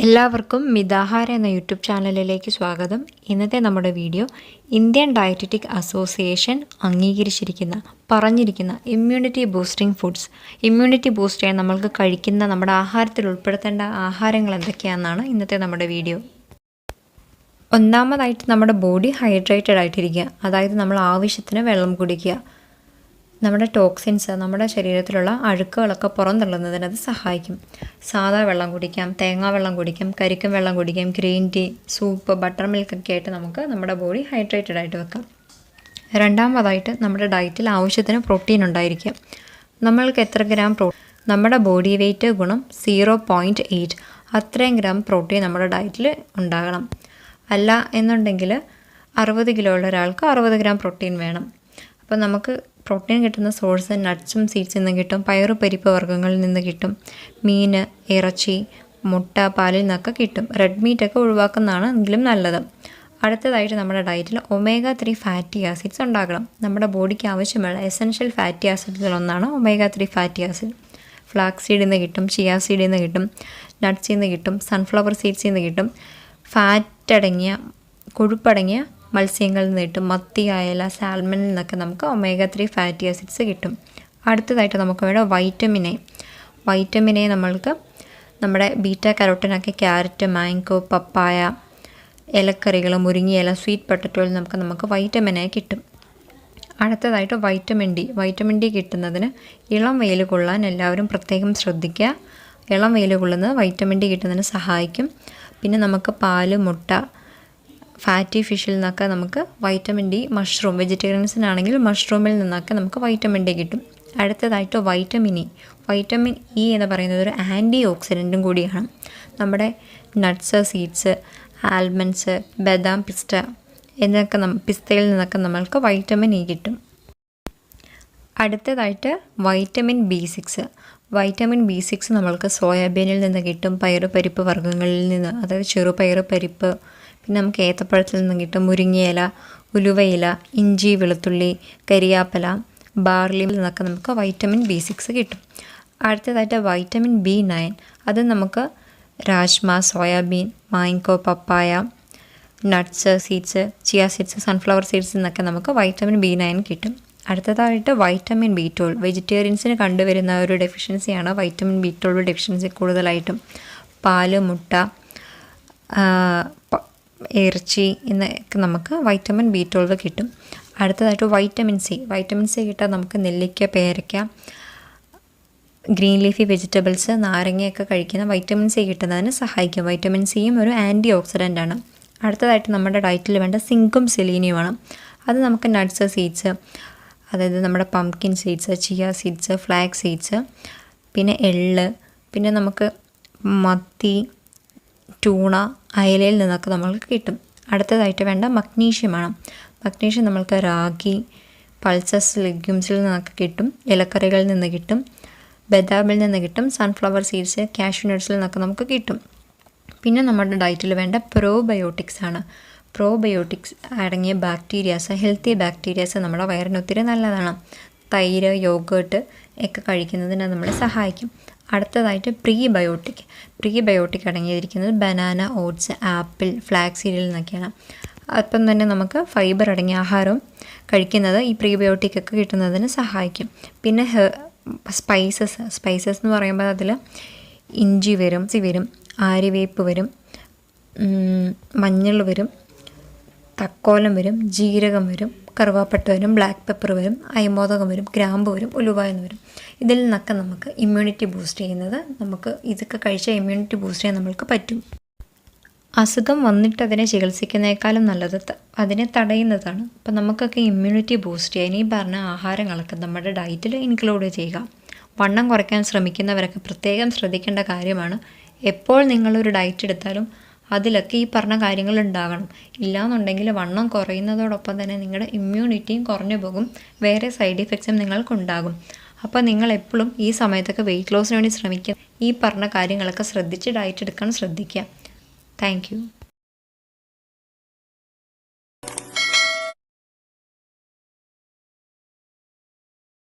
എല്ലാവർക്കും മിതാഹാര എന്ന യൂട്യൂബ് ചാനലിലേക്ക് സ്വാഗതം. ഇന്നത്തെ നമ്മുടെ വീഡിയോ ഇന്ത്യൻ ഡയറ്ററ്റിക് അസോസിയേഷൻ പറഞ്ഞിരിക്കുന്ന immunity boosting foods, immunity boost ചെയ്യാൻ നമ്മൾക്ക് കഴിക്കുന്ന നമ്മുടെ ആഹാരത്തിൽ ഉൾപ്പെടുത്തേണ്ട ആഹാരങ്ങൾ എന്തൊക്കെയാണെന്നാണ് ഇന്നത്തെ നമ്മുടെ വീഡിയോ. ഒന്നാമതായിട്ട് നമ്മുടെ ബോഡി ഹൈഡ്രേറ്റഡ് ആയിട്ടിരിക്കുക, അതായത് നമ്മൾ ആവശ്യത്തിന് വെള്ളം കുടിക്കുക. നമ്മുടെ ടോക്സിൻസ്, നമ്മുടെ ശരീരത്തിലുള്ള അഴുക്കുകളൊക്കെ പുറന്തള്ളുന്നതിന് അത് സഹായിക്കും. സാധാ വെള്ളം കുടിക്കാം, തേങ്ങാ വെള്ളം കുടിക്കാം, കരിക്കും വെള്ളം കുടിക്കാം, ഗ്രീൻ ടീ, സൂപ്പ്, ബട്ടർ മിൽക്കൊക്കെ ആയിട്ട് നമുക്ക് നമ്മുടെ ബോഡി ഹൈഡ്രേറ്റഡ് ആയിട്ട് വെക്കാം. രണ്ടാമതായിട്ട് നമ്മുടെ ഡയറ്റിൽ ആവശ്യത്തിന് പ്രോട്ടീൻ ഉണ്ടായിരിക്കുക. നമ്മൾക്ക് എത്ര ഗ്രാം നമ്മുടെ ബോഡി വെയ്റ്റ് ഗുണം 0.8 അത്രയും ഗ്രാം പ്രോട്ടീൻ നമ്മുടെ ഡയറ്റിൽ ഉണ്ടാകണം. അല്ല എന്നുണ്ടെങ്കിൽ 60 കിലോ ഉള്ള ഒരാൾക്ക് 60 ഗ്രാം പ്രോട്ടീൻ വേണം. അപ്പോൾ നമുക്ക് പ്രോട്ടീൻ കിട്ടുന്ന സോഴ്സ് നട്ട്സും സീഡ്സിൽ നിന്ന് കിട്ടും, പരിപ്പ് വർഗ്ഗങ്ങളിൽ നിന്ന് കിട്ടും, മീൻ, ഇറച്ചി, മുട്ട, പാലിൽ നിന്നൊക്കെ കിട്ടും. റെഡ് മീറ്റൊക്കെ ഒഴിവാക്കുന്നതാണ് എങ്കിലും നല്ലത്. അടുത്തതായിട്ട് നമ്മുടെ ഡയറ്റിൽ omega-3 ഫാറ്റി ആസിഡ്സ് ഉണ്ടാകണം. നമ്മുടെ ബോഡിക്ക് ആവശ്യമുള്ള എസെൻഷ്യൽ ഫാറ്റി ആസിഡുകളൊന്നാണ് omega-3 ഫാറ്റി ആസിഡ്. ഫ്ലാക്സ് സീഡിൽ നിന്ന് കിട്ടും, ചിയ സീഡിൽ നിന്ന് കിട്ടും, നട്ട്സിൽ നിന്ന് കിട്ടും, സൺഫ്ലവർ സീഡ്സിൽ നിന്ന് കിട്ടും. കൊഴുപ്പടങ്ങിയ മത്സ്യങ്ങളിൽ നിന്ന് കിട്ടും, മത്തി, അയല, സാൽമണിൽ നിന്നൊക്കെ നമുക്ക് omega-3 ഫാറ്റി ആസിഡ്സ് കിട്ടും. അടുത്തതായിട്ട് നമുക്ക് വേണ്ട വൈറ്റമിൻ എ നമ്മൾക്ക് നമ്മുടെ ബീറ്റ കരോട്ടിനൊക്കെ ക്യാരറ്റ്, മാംഗോ, പപ്പായ, ഇലക്കറികൾ, മുരിങ്ങയില, സ്വീറ്റ് പൊട്ടറ്റോയിൽ നമുക്ക് വൈറ്റമിൻ എ കിട്ടും. അടുത്തതായിട്ട് വൈറ്റമിൻ ഡി കിട്ടുന്നതിന് ഇളം വെയിൽ കൊള്ളാൻ എല്ലാവരും പ്രത്യേകം ശ്രദ്ധിക്കുക. ഇളം വെയിൽ കൊള്ളുന്നത് വൈറ്റമിൻ ഡി കിട്ടുന്നതിന് സഹായിക്കും. പിന്നെ നമുക്ക് പാല്, മുട്ട, ഫാറ്റി ഫിഷിൽ നിന്നൊക്കെ നമുക്ക് വൈറ്റമിൻ ഡി, വെജിറ്റേറിയൻസിനാണെങ്കിൽ മഷ്റൂമിൽ നിന്നൊക്കെ നമുക്ക് വൈറ്റമിൻ ഡി കിട്ടും. അടുത്തതായിട്ട് വൈറ്റമിൻ ഇ എന്ന് പറയുന്നത് ഒരു ആൻറ്റി ഓക്സിഡൻറ്റും കൂടിയാണ്. നമ്മുടെ നട്ട്സ്, സീഡ്സ്, ആൽമണ്ട്സ്, ബദാം, പിസ്തയിൽ നിന്നൊക്കെ നമ്മൾക്ക് വൈറ്റമിൻ ഇ കിട്ടും. അടുത്തതായിട്ട് വൈറ്റമിൻ ബി6 നമ്മൾക്ക് സോയാബീനിൽ നിന്ന് കിട്ടും, പരിപ്പ് വർഗ്ഗങ്ങളിൽ നിന്ന്, അതായത് ചെറുപയർ പരിപ്പ്. പിന്നെ നമുക്ക് ഏത്തപ്പഴത്തിൽ നിന്ന് കിട്ടും, മുരിങ്ങയില, ഉലുവയില, ഇഞ്ചി, വെളുത്തുള്ളി, കരിയാപ്പല, ബാർലിയിൽ നിന്നൊക്കെ നമുക്ക് വൈറ്റമിൻ ബി6 കിട്ടും. അടുത്തതായിട്ട് വൈറ്റമിൻ B9, അത് നമുക്ക് rajma, soybean, mango, papaya, nuts, seeds, chia seeds, sunflower സീഡ്സിൽ നിന്നൊക്കെ നമുക്ക് വൈറ്റമിൻ B9 കിട്ടും. അടുത്തതായിട്ട് വൈറ്റമിൻ B12, വെജിറ്റേറിയൻസിന് കണ്ടുവരുന്ന ഒരു ഡെഫിഷ്യൻസിയാണ് വൈറ്റമിൻ B12 ഡെഫിഷ്യൻസി കൂടുതലായിട്ടും. പാല്, മുട്ട, ഇറച്ചി എന്നൊക്കെ നമുക്ക് വൈറ്റമിൻ B12 കിട്ടും. അടുത്തതായിട്ട് വൈറ്റമിൻ സി കിട്ടാൻ നമുക്ക് നെല്ലിക്ക, പേരയ്ക്ക, ഗ്രീൻ ലീഫി വെജിറ്റബിൾസ്, നാരങ്ങയൊക്കെ കഴിക്കുന്ന വൈറ്റമിൻ സി കിട്ടുന്നതിന് സഹായിക്കും. വൈറ്റമിൻ സിയും ഒരു ആൻറ്റി ഓക്സിഡൻ്റ് ആണ്. അടുത്തതായിട്ട് നമ്മുടെ ഡയറ്റിൽ വേണ്ട സിങ്കും സെലീനിയുമാണ്. അത് നമുക്ക് നട്ട്സ്, സീഡ്സ്, അതായത് നമ്മുടെ pumpkin seeds, chia seeds, flax seeds, പിന്നെ എള്ള്, പിന്നെ നമുക്ക് മത്തി, ടൂണ, അയലയിൽ നിന്നൊക്കെ നമ്മൾക്ക് കിട്ടും. അടുത്തതായിട്ട് വേണ്ട മഗ്നീഷ്യമാണ്. മഗ്നീഷ്യം നമ്മൾക്ക് റാഗി, പൾസസ്, ലെഗ്യൂംസിൽ നിന്നൊക്കെ കിട്ടും, ഇലക്കറികളിൽ നിന്ന് കിട്ടും, ബദാമിൽ നിന്ന് കിട്ടും, സൺഫ്ലവർ സീഡ്സ്, കാഷ്യൂ നട്ട്സിൽ നിന്നൊക്കെ നമുക്ക് കിട്ടും. പിന്നെ നമ്മുടെ ഡയറ്റിൽ വേണ്ട പ്രോബയോട്ടിക്സ് ആണ്. പ്രോബയോട്ടിക്സ് അടങ്ങിയ ഹെൽത്തി ബാക്ടീരിയാസ് നമ്മുടെ വയറിന് ഒത്തിരി നല്ലതാണ്. തൈര്, യോഗേർട്ട് ഒക്കെ കഴിക്കുന്നതിന് നമ്മളെ സഹായിക്കും. അടുത്തതായിട്ട് പ്രീബയോട്ടിക് അടങ്ങിയിരിക്കുന്നത് ബനാന, ഓട്സ്, ആപ്പിൾ, ഫ്ലാക്സ് സീഡിൽ നിന്നൊക്കെയാണ്. അപ്പം തന്നെ നമുക്ക് ഫൈബർ അടങ്ങിയ ആഹാരം കഴിക്കുന്നത് ഈ പ്രീബയോട്ടിക് ഒക്കെ കിട്ടുന്നതിന് സഹായിക്കും. പിന്നെ സ്പൈസസ് എന്ന് പറയുമ്പോൾ അതിൽ ഇഞ്ചി വരും, ആര്യവേപ്പ് വരും, മഞ്ഞൾ വരും, തക്കോലം വരും, ജീരകം വരും, കറുവാപ്പട്ട വരും, ബ്ലാക്ക് പെപ്പർ വരും, അയമോദകം വരും, ഗ്രാമ്പ് വരും, ഉലുവ എന്ന് വരും. ഇതിൽ നിന്നൊക്കെ നമുക്ക് ഇമ്മ്യൂണിറ്റി ബൂസ്റ്റ് ചെയ്യുന്നത്, ഇതൊക്കെ കഴിച്ചാൽ ഇമ്മ്യൂണിറ്റി ബൂസ്റ്റ് ചെയ്യാൻ നമ്മൾക്ക് പറ്റും. അസുഖം വന്നിട്ട് അതിനെ ചികിത്സിക്കുന്നതിനേക്കാളും നല്ലത് അതിനെ തടയുന്നതാണ്. അപ്പം നമുക്കൊക്കെ ഇമ്മ്യൂണിറ്റി ബൂസ്റ്റ് ചെയ്യാൻ ഈ പറഞ്ഞ ആഹാരങ്ങളൊക്കെ നമ്മുടെ ഡയറ്റിൽ ഇൻക്ലൂഡ് ചെയ്യുക. വണ്ണം കുറയ്ക്കാൻ ശ്രമിക്കുന്നവരൊക്കെ പ്രത്യേകം ശ്രദ്ധിക്കേണ്ട കാര്യമാണ്. എപ്പോൾ നിങ്ങളൊരു ഡയറ്റ് എടുത്താലും അതിലൊക്കെ ഈ പറഞ്ഞ കാര്യങ്ങൾ ഉണ്ടാകണം. ഇല്ലയെന്നുണ്ടെങ്കിൽ വണ്ണം കുറയുന്നതോടൊപ്പം തന്നെ നിങ്ങളുടെ ഇമ്മ്യൂണിറ്റിയും കുറഞ്ഞു പോകും, വേറെ സൈഡ് ഇഫക്ട്സും നിങ്ങൾക്കുണ്ടാകും. അപ്പോൾ നിങ്ങൾ എപ്പോഴും ഈ സമയത്തൊക്കെ വെയിറ്റ് ലോസിന് വേണ്ടി ശ്രമിക്കുക. ഈ പറഞ്ഞ കാര്യങ്ങളൊക്കെ ശ്രദ്ധിച്ച് ഡയറ്റ് എടുക്കാൻ ശ്രദ്ധിക്കുക. Thank you.